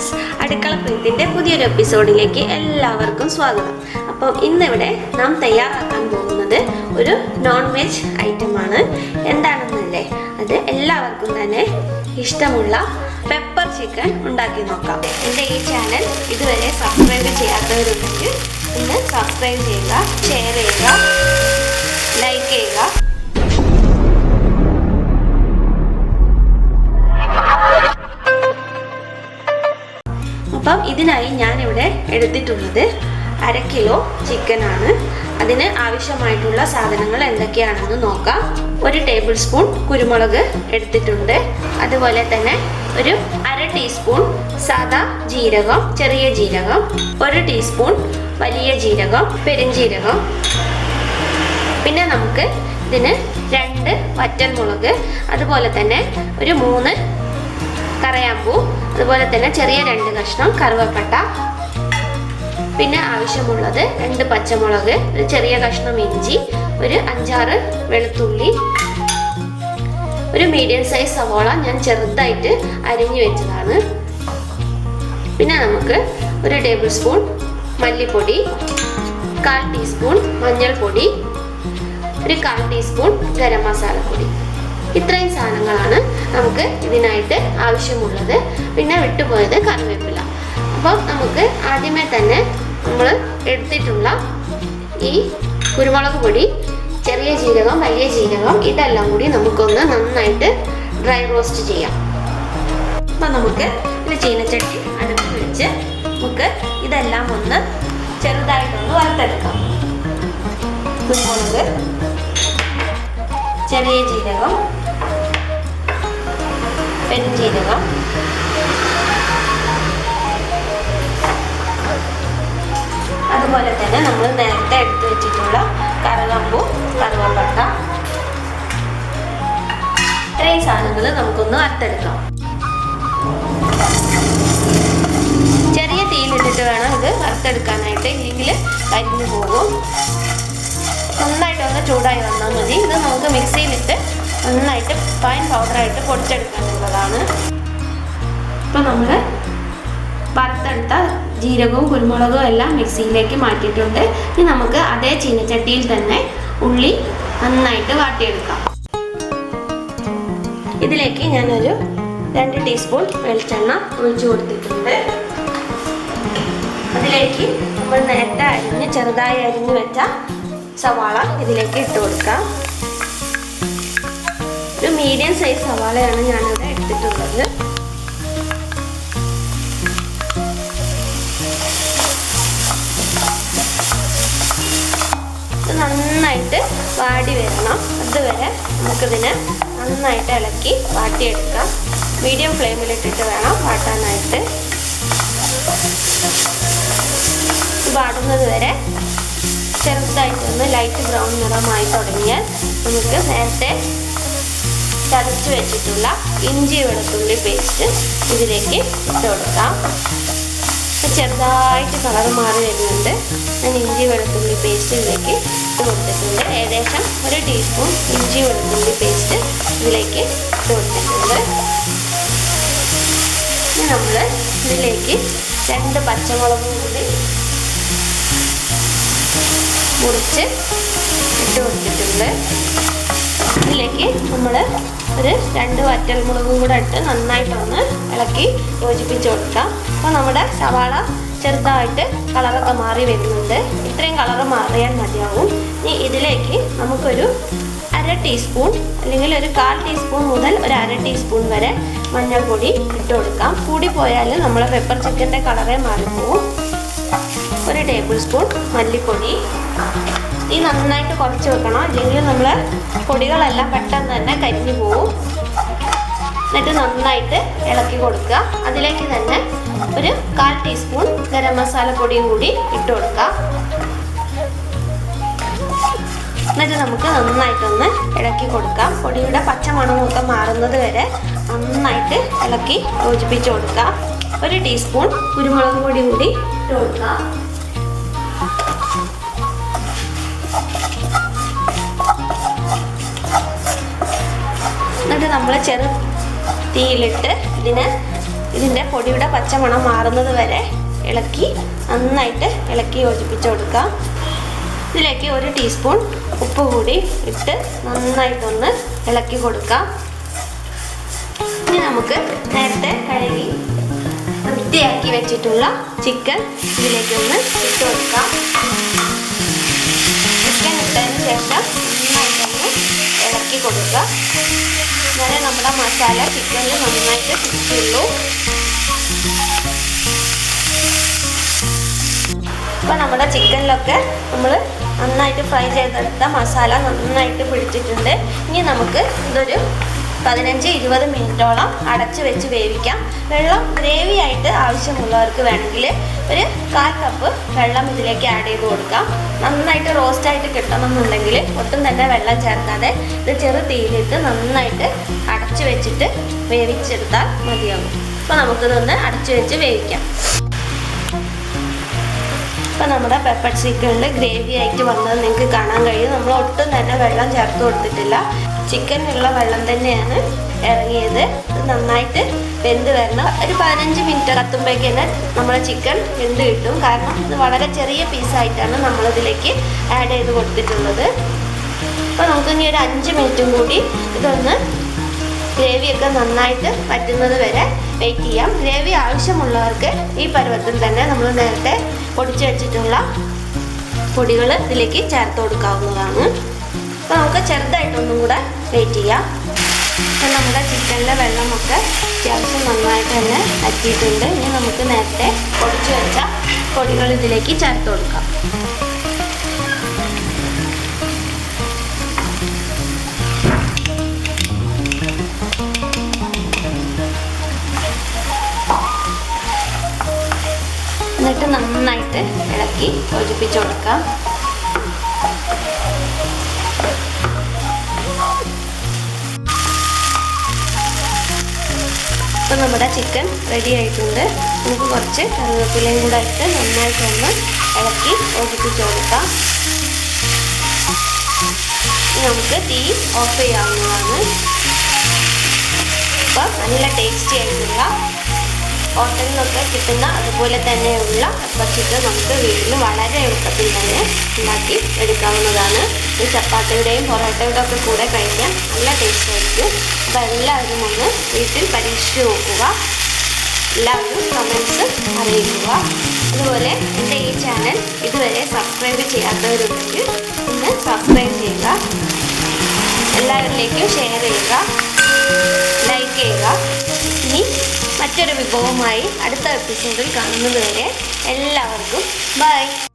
Friends, അടുക്കളപ്രിയത്തിൻ്റെ പുതിയൊരു എപ്പിസോഡിലേക്ക് എല്ലാവർക്കും സ്വാഗതം. അപ്പം ഇന്നിവിടെ നാം തയ്യാറാക്കാൻ പോകുന്നത് ഒരു നോൺ വെജ് ഐറ്റമാണ്. എന്താണെന്നല്ലേ, അത് എല്ലാവർക്കും തന്നെ ഇഷ്ടമുള്ള പെപ്പർ ചിക്കൻ ഉണ്ടാക്കി നോക്കാം. എൻ്റെ ഈ ചാനൽ ഇതുവരെ സബ്സ്ക്രൈബ് ചെയ്യാത്തവരുണ്ടെങ്കിൽ ഒന്ന് സബ്സ്ക്രൈബ് ചെയ്യുക, ഷെയർ ചെയ്യുക, ലൈക്ക് ചെയ്യുക. അപ്പം ഇതിനായി ഞാനിവിടെ എടുത്തിട്ടുള്ളത് 1/2 കിലോ ചിക്കനാണ്. അതിന് ആവശ്യമായിട്ടുള്ള സാധനങ്ങൾ എന്തൊക്കെയാണെന്ന് നോക്കാം. 1 ടേബിൾ സ്പൂൺ കുരുമുളക് എടുത്തിട്ടുണ്ട്. അതുപോലെ തന്നെ ഒരു 1/2 ടീസ്പൂൺ സാദാ ജീരകം, ചെറിയ ജീരകം, 1 ടീസ്പൂൺ വലിയ ജീരകം, പെരുംജീരകം. പിന്നെ നമുക്ക് ഇതിന് 2 വറ്റൽമുളക്, അതുപോലെ തന്നെ ഒരു 3 കറയാമ്പൂ, അതുപോലെ തന്നെ ചെറിയ 2 കഷ്ണം കറുവപ്പട്ട. പിന്നെ ആവശ്യമുള്ളത് 2 പച്ചമുളക്, ഒരു ചെറിയ കഷ്ണം ഇഞ്ചി, ഒരു 5-6 വെളുത്തുള്ളി, ഒരു മീഡിയം സൈസ് സവാള ഞാൻ ചെറുതായിട്ട് അരിഞ്ഞു വെച്ചതാണ്. പിന്നെ നമുക്ക് 1 ടേബിൾ സ്പൂൺ മല്ലിപ്പൊടി, 1/4 ടീസ്പൂൺ മഞ്ഞൾപ്പൊടി, ഒരു 1/4 ടീസ്പൂൺ ഗരം മസാലപ്പൊടി. ഇത്രയും സാധനങ്ങളാണ് നമുക്ക് ഇതിനായിട്ട് ആവശ്യമുള്ളത്. പിന്നെ വിട്ടുപോയത് കറിവേപ്പില. അപ്പോൾ നമുക്ക് ആദ്യമേ തന്നെ നമ്മൾ എടുത്തിട്ടുള്ള ഈ കുരുമുളക് പൊടി, ചെറിയ ജീരകം, വലിയ ജീരകം, ഇതെല്ലാം കൂടി നമുക്കൊന്ന് നന്നായിട്ട് ഡ്രൈ റോസ്റ്റ് ചെയ്യാം. അപ്പം നമുക്ക് ഒരു ചീനച്ചട്ടി അടുപ്പ് വെച്ച് നമുക്ക് ഇതെല്ലാം ഒന്ന് ചെറുതായിട്ടൊന്ന് വറുത്തെടുക്കാം. കുരുമുളക്, ചെറിയ ജീരകം, പെരുംജീരകം, അതുപോലെ തന്നെ നമ്മൾ നേരത്തെ എടുത്തു വെച്ചിട്ടുള്ള കറുവപ്പൂ, കറുവപ്പട്ട, ഇത്രയും സാധനങ്ങൾ നമുക്കൊന്ന് വറുത്തെടുക്കാം. ചെറിയ തീയിലിട്ടിട്ട് വേണം ഇത് വറുത്തെടുക്കാനായിട്ട്, ഇല്ലെങ്കിൽ കരിഞ്ഞു പോകും. നന്നായിട്ടൊന്ന് ചൂടായി വന്നാൽ മതി. ഇത് നമുക്ക് മിക്സിയിലിട്ട് നന്നായിട്ട് ഫൈൻ പൗഡറായിട്ട് പൊടിച്ചെടുക്കാനുള്ളതാണ്. ഇപ്പം നമ്മൾ വറുത്തെടുത്ത ജീരകവും കുരുമുളകും എല്ലാം മിക്സിയിലേക്ക് മാറ്റിയിട്ടുണ്ട്. ഇനി നമുക്ക് അതേ ചീനച്ചട്ടിയിൽ തന്നെ ഉള്ളി നന്നായിട്ട് വാട്ടിയെടുക്കാം. ഇതിലേക്ക് ഞാനൊരു 2 ടീസ്പൂൺ വെളിച്ചെണ്ണ ഒഴിച്ചു കൊടുത്തിട്ടുണ്ട്. അതിലേക്ക് നമ്മൾ നേരത്തെ ചെറുതായി അരിഞ്ഞു വെച്ച സവാള ഇതിലേക്ക് ഇട്ട് കൊടുക്കാം. ഒരു മീഡിയം സൈസ് സവാളയാണ് ഞാനിവിടെ എടുത്തിട്ടുള്ളത്. ഇത് നന്നായിട്ട് വാടി വരണം. അതുവരെ നമുക്കിതിനെ നന്നായിട്ട് ഇളക്കി വാട്ടിയെടുക്കാം. മീഡിയം ഫ്ലെയിമിലിട്ടിട്ട് വേണം വാട്ടാനായിട്ട്. വാടുന്നത് വരെ ചെറുതായിട്ടൊന്ന് ലൈറ്റ് ബ്രൗൺ നിറമായി തുടങ്ങിയാൽ നമുക്ക് നേരത്തെ ചതച്ച് വെച്ചിട്ടുള്ള ഇഞ്ചി വെളുത്തുള്ളി പേസ്റ്റ് ഇതിലേക്ക് ഇട്ട് കൊടുക്കാം. ചെറുതായിട്ട് കളർ മാറി വരുന്നുണ്ട്. ഞാൻ ഇഞ്ചി വെളുത്തുള്ളി പേസ്റ്റ് ഇതിലേക്ക് ഇട്ട് കൊടുത്തിട്ടുണ്ട്. ഏകദേശം 1 ടീസ്പൂൺ ഇഞ്ചി വെളുത്തുള്ളി പേസ്റ്റ് ഇതിലേക്ക് ഇട്ട് കൊടുത്തിട്ടുണ്ട്. ഇനി നമ്മൾ ഇതിലേക്ക് 2 പച്ചമുളകും കൂടി മുറിച്ച് ഇട്ട് കൊടുത്തിട്ടുണ്ട്. ഇതിലേക്ക് നമ്മൾ ഒരു 2 വറ്റൽമുളകും കൂടെ ഇട്ട് നന്നായിട്ടൊന്ന് ഇളക്കി യോജിപ്പിച്ച് കൊടുക്കാം. അപ്പോൾ നമ്മുടെ സവാള ചെറുതായിട്ട് കളറൊക്കെ മാറി വരുന്നുണ്ട്. ഇത്രയും കളറ് മാറിയാൽ മതിയാവും. ഇനി ഇതിലേക്ക് നമുക്കൊരു 1/2 ടീസ്പൂൺ അല്ലെങ്കിൽ ഒരു 1/4 ടീസ്പൂൺ മുതൽ ഒരു 1/2 ടീസ്പൂൺ വരെ മഞ്ഞൾപ്പൊടി ഇട്ട് കൊടുക്കാം. കൂടിപ്പോയാൽ നമ്മളെ പെപ്പർ ചിക്കൻ്റെ കളറേ മാറിപ്പോവും. 1 ടേബിൾ സ്പൂൺ മല്ലിപ്പൊടി. ഈ നന്നായിട്ട് കുറച്ച് വെക്കണം, അല്ലെങ്കിൽ നമ്മൾ പൊടികളെല്ലാം പെട്ടെന്ന് തന്നെ കരിഞ്ഞു പോവും. എന്നിട്ട് നന്നായിട്ട് ഇളക്കി കൊടുക്കുക. അതിലേക്ക് തന്നെ ഒരു 1/4 ടീസ്പൂൺ ഗരം മസാല പൊടിയും കൂടി ഇട്ട് കൊടുക്കാം. എന്നിട്ട് നമുക്ക് നന്നായിട്ടൊന്ന് ഇളക്കി കൊടുക്കാം. പൊടിയുടെ പച്ചമണമൊക്കെ മാറുന്നത് വരെ നന്നായിട്ട് ഇളക്കി യോജിപ്പിച്ച് കൊടുക്കാം. 1 ടീസ്പൂൺ കുരുമുളക് പൊടി കൂടി ഇട്ട് കൊടുക്കാം. എന്നിട്ട് നമ്മൾ ചെറു തീയിലിട്ട് ഇതിനെ ഇതിൻ്റെ പൊടിയുടെ പച്ചമണം മാറുന്നത് വരെ നന്നായിട്ട് ഇളക്കി യോജിപ്പിച്ച് കൊടുക്കാം. ഇതിലേക്ക് 1 ടീസ്പൂൺ ഉപ്പ് കൂടി ഇട്ട് നന്നായിട്ടൊന്ന് ഇളക്കി കൊടുക്കാം. ഇനി നമുക്ക് നേരത്തെ കഴുകി വൃത്തിയാക്കി വെച്ചിട്ടുള്ള ചിക്കൻ ഇതിലേക്കൊന്ന് ഇട്ട് കൊടുക്കാം. ചിക്കൻ ഇട്ടതിന് ശേഷം നന്നായിട്ടൊന്ന് ഇളക്കി കൊടുക്കുക. എന്നാലേ നമ്മുടെ മസാല ചിക്കനിൽ നന്നായിട്ട് പിടിച്ചുള്ളൂ. അപ്പോൾ നമ്മുടെ ചിക്കനിലൊക്കെ നമ്മൾ നന്നായിട്ട് ഫ്രൈ ചെയ്തെടുത്ത മസാല നന്നായിട്ട് പിടിച്ചിട്ടുണ്ട്. ഇനി നമുക്ക് ഇതൊരു 15-20 മിനിറ്റോളം അടച്ച് വെച്ച് വേവിക്കാം. വെള്ളം ഗ്രേവി ആയിട്ട് ആവശ്യമുള്ളവർക്ക് വേണമെങ്കിൽ ഒരു 1/4 കപ്പ് വെള്ളം ഇതിലേക്ക് ആഡ് ചെയ്ത് കൊടുക്കാം. നന്നായിട്ട് റോസ്റ്റായിട്ട് കിട്ടണമെന്നുണ്ടെങ്കിൽ ഒട്ടും തന്നെ വെള്ളം ചേർക്കാതെ ഇത് ചെറു തീയിലിട്ട് നന്നായിട്ട് അടച്ച് വെച്ചിട്ട് വേവിച്ചെടുത്താൽ മതിയാകും. അപ്പോൾ നമുക്കിതൊന്ന് അടച്ച് വെച്ച് വേവിക്കാം. ഇപ്പോൾ നമ്മുടെ പെപ്പർ ചിക്കനിൽ ഗ്രേവി ആയിട്ട് വന്നത് നിങ്ങൾക്ക് കാണാൻ കഴിയും. നമ്മൾ ഒട്ടും തന്നെ വെള്ളം ചേർത്ത് കൊടുത്തിട്ടില്ല. ചിക്കനിലുള്ള വെള്ളം തന്നെയാണ് ഇറങ്ങിയത്. ഇത് നന്നായിട്ട് വെന്ത് വരണം. ഒരു 15 മിനിറ്റ് കത്തുമ്പോഴേക്ക് തന്നെ നമ്മുടെ ചിക്കൻ വെന്ത് കിട്ടും. കാരണം ഇത് വളരെ ചെറിയ പീസായിട്ടാണ് നമ്മളിതിലേക്ക് ആഡ് ചെയ്ത് കൊടുത്തിട്ടുള്ളത്. അപ്പോൾ നമുക്കിനി ഒരു 5 മിനിറ്റും കൂടി ഇതൊന്ന് ഗ്രേവിയൊക്കെ നന്നായിട്ട് വറ്റുന്നത് വരെ വെയിറ്റ് ചെയ്യാം. ഗ്രേവി ആവശ്യമുള്ളവർക്ക് ഈ പരുവത്തിൽ തന്നെ നമ്മൾ നേരത്തെ പൊടിച്ച് വെച്ചിട്ടുള്ള പൊടികൾ ഇതിലേക്ക് ചേർത്ത് കൊടുക്കാവുന്നതാണ്. അപ്പോൾ നമുക്ക് ചെറുതായിട്ടൊന്നും കൂടെ വെയിറ്റ് ചെയ്യാം. അപ്പോൾ നമ്മുടെ ചിക്കനിലെ വെള്ളമൊക്കെ അത്യാവശ്യം നന്നായിട്ട് തന്നെ വറ്റിയിട്ടുണ്ട്. ഇനി നമുക്ക് നേരത്തെ പൊടിച്ച് വെച്ച പൊടികൾ ഇതിലേക്ക് ചേർത്ത് കൊടുക്കാം. എന്നിട്ട് നന്നായിട്ട് ഇളക്കി യോജിപ്പിച്ച് കൊടുക്കാം. ഇപ്പോൾ നമ്മുടെ ചിക്കൻ റെഡി ആയിട്ടുണ്ട്. നമുക്ക് കുറച്ച് കറിവേപ്പിലയും കൂടെ ഇട്ട് നന്നായിട്ടൊന്ന് ഇളക്കി യോജിപ്പിച്ച് കൊടുക്കാം. നമുക്ക് തീ ഓഫ് ചെയ്യാവുന്നതാണ്. അപ്പോൾ നല്ല ടേസ്റ്റി ആയിട്ടുള്ള ഹോട്ടലിലൊക്കെ കിട്ടുന്ന അതുപോലെ തന്നെയുള്ള പെപ്പർ ചിക്കൻ നമുക്ക് വീട്ടിൽ വളരെ എളുപ്പത്തിൽ തന്നെ ഉണ്ടാക്കി എടുക്കാവുന്നതാണ്. ഈ ചപ്പാത്തിയുടെയും പൊറോട്ടയുടെ ഒക്കെ കൂടെ കഴിക്കാൻ നല്ല ടേസ്റ്റ് ആയിരിക്കും. അപ്പോൾ എല്ലാവരും ഒന്ന് വീട്ടിൽ പരീക്ഷിച്ച് നോക്കുക. എല്ലാവരും കമൻസ് അറിയിക്കുക. അതുപോലെ എൻ്റെ ഈ ചാനൽ ഇതുവരെ സബ്സ്ക്രൈബ് ചെയ്യാത്തവരുണ്ടെങ്കിൽ ഒന്ന് സബ്സ്ക്രൈബ് ചെയ്യുക. എല്ലാവരിലേക്കും ഷെയർ ചെയ്യുക, ലൈക്ക് ചെയ്യുക. ഇനി മറ്റൊരു വിഭവമായി അടുത്ത എപ്പിസോഡിൽ കാണുന്നത് വരെ എല്ലാവർക്കും ബൈ.